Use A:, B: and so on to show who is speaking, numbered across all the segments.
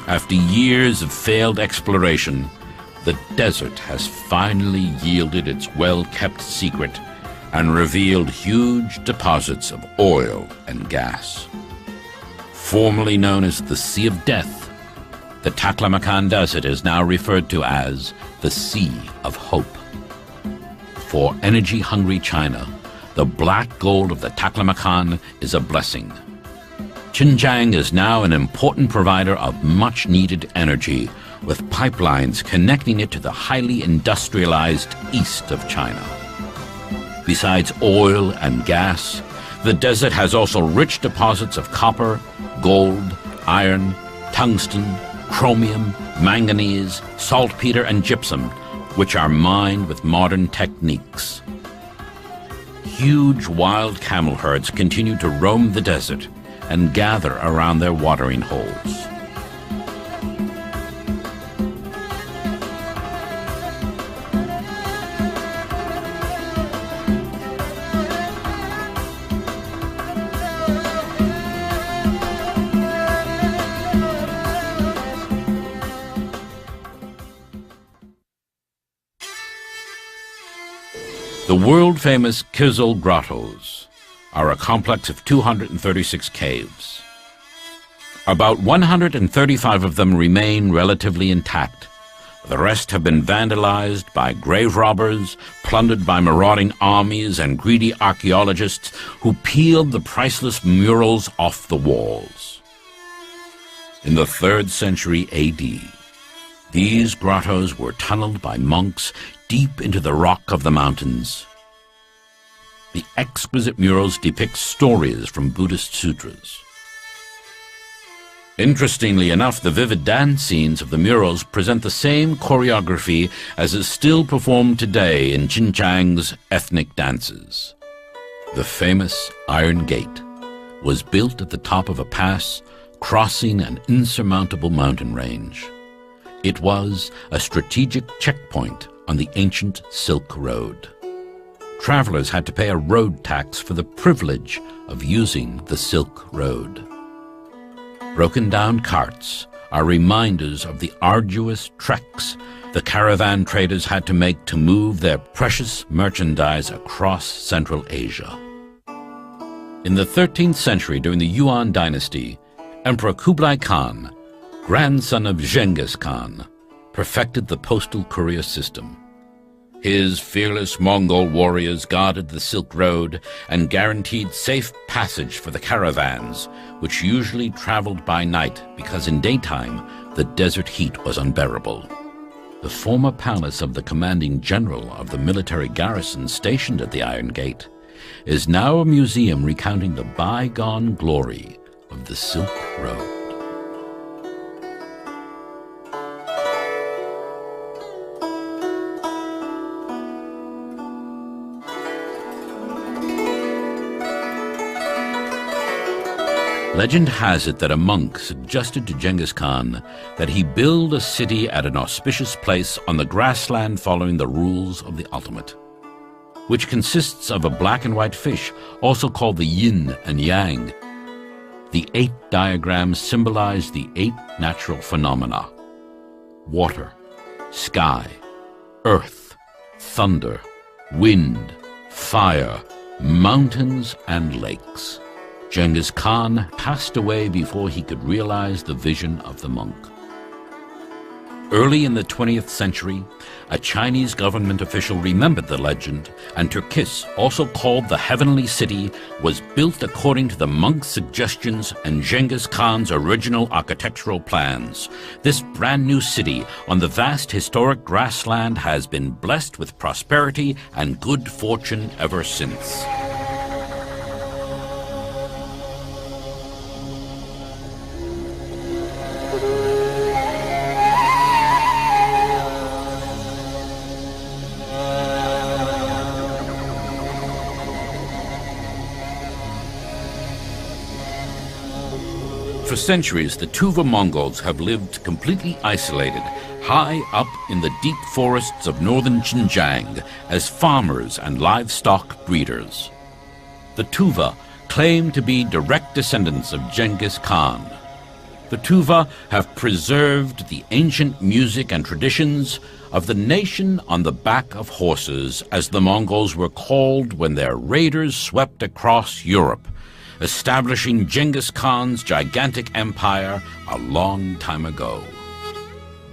A: After years of failed exploration, the desert has finally yielded its well-kept secret and revealed huge deposits of oil and gas. Formerly known as the Sea of Death, the Taklamakan Desert is now referred to as the Sea of Hope. For energy-hungry China, the black gold of the Taklamakan is a blessing. Xinjiang is now an important provider of much-needed energy, with pipelines connecting it to the highly industrialized east of China. Besides oil and gas, the desert has also rich deposits of copper, gold, iron, tungsten, chromium, manganese, saltpeter, and gypsum, which are mined with modern techniques. Huge wild camel herds continue to roam the desert and gather around their watering holes. The world-famous Kizil Grottos are a complex of 236 caves. About 135 of them remain relatively intact. The rest have been vandalized by grave robbers, plundered by marauding armies and greedy archaeologists who peeled the priceless murals off the walls. In the 3rd century AD, these grottos were tunneled by monks deep into the rock of the mountains. The exquisite murals depict stories from Buddhist sutras. Interestingly enough, the vivid dance scenes of the murals present the same choreography as is still performed today in Xinjiang's ethnic dances. The famous Iron Gate was built at the top of a pass crossing an insurmountable mountain range. It was a strategic checkpoint on the ancient Silk Road. Travelers had to pay a road tax for the privilege of using the Silk Road. Broken-down carts are reminders of the arduous treks the caravan traders had to make to move their precious merchandise across Central Asia. In the 13th century, during the Yuan dynasty, Emperor Kublai Khan, grandson of Genghis Khan, perfected the postal courier system. His fearless Mongol warriors guarded the Silk Road and guaranteed safe passage for the caravans, which usually traveled by night because in daytime the desert heat was unbearable. The former palace of the commanding general of the military garrison stationed at the Iron Gate is now a museum recounting the bygone glory of the Silk Road. Legend has it that a monk suggested to Genghis Khan that he build a city at an auspicious place on the grassland following the rules of the ultimate, which consists of a black and white fish, also called the yin and yang. The 8 diagrams symbolize the 8 natural phenomena: water, sky, earth, thunder, wind, fire, mountains, and lakes. Genghis Khan passed away before he could realize the vision of the monk. Early in the 20th century, a Chinese government official remembered the legend, and Turkis, also called the Heavenly City, was built according to the monk's suggestions and Genghis Khan's original architectural plans. This brand new city on the vast historic grassland has been blessed with prosperity and good fortune ever since. For centuries, the Tuva Mongols have lived completely isolated, high up in the deep forests of northern Xinjiang as farmers and livestock breeders. The Tuva claim to be direct descendants of Genghis Khan. The Tuva have preserved the ancient music and traditions of the nation on the back of horses, as the Mongols were called when their raiders swept across Europe, establishing Genghis Khan's gigantic empire a long time ago.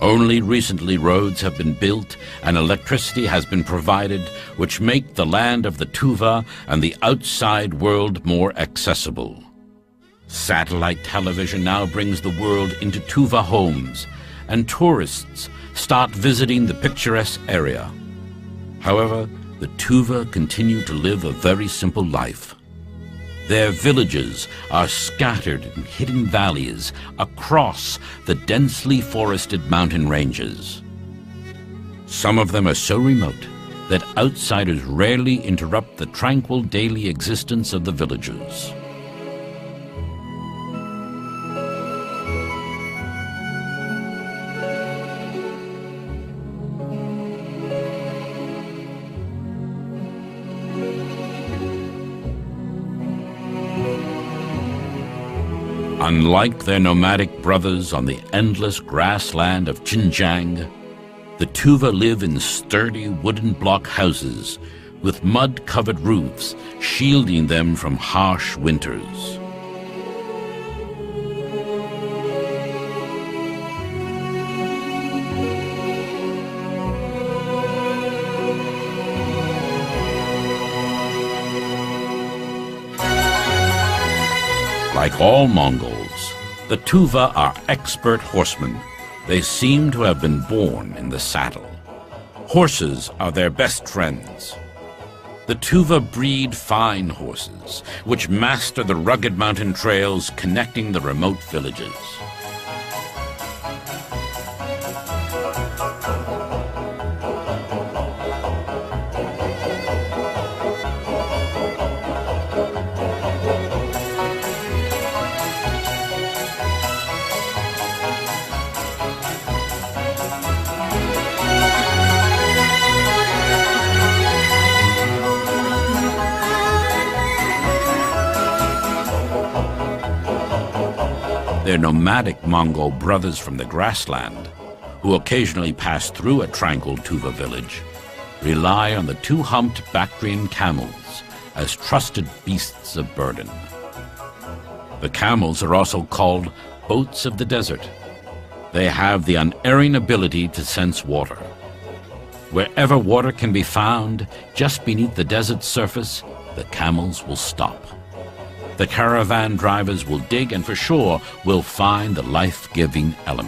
A: Only recently roads have been built and electricity has been provided, which make the land of the Tuva and the outside world more accessible. Satellite television now brings the world into Tuva homes, and tourists start visiting the picturesque area. However, the Tuva continue to live a very simple life. Their villages are scattered in hidden valleys across the densely forested mountain ranges. Some of them are so remote that outsiders rarely interrupt the tranquil daily existence of the villagers. Unlike their nomadic brothers on the endless grassland of Xinjiang, the Tuva live in sturdy wooden block houses with mud-covered roofs shielding them from harsh winters. Like all Mongols, the Tuva are expert horsemen. They seem to have been born in the saddle. Horses are their best friends. The Tuva breed fine horses, which master the rugged mountain trails connecting the remote villages. Their nomadic Mongol brothers from the grassland, who occasionally pass through a tranquil Tuva village, rely on the two-humped Bactrian camels as trusted beasts of burden. The camels are also called boats of the desert. They have the unerring ability to sense water. Wherever water can be found, just beneath the desert's surface, the camels will stop. The caravan drivers will dig and for sure will find the life-giving element.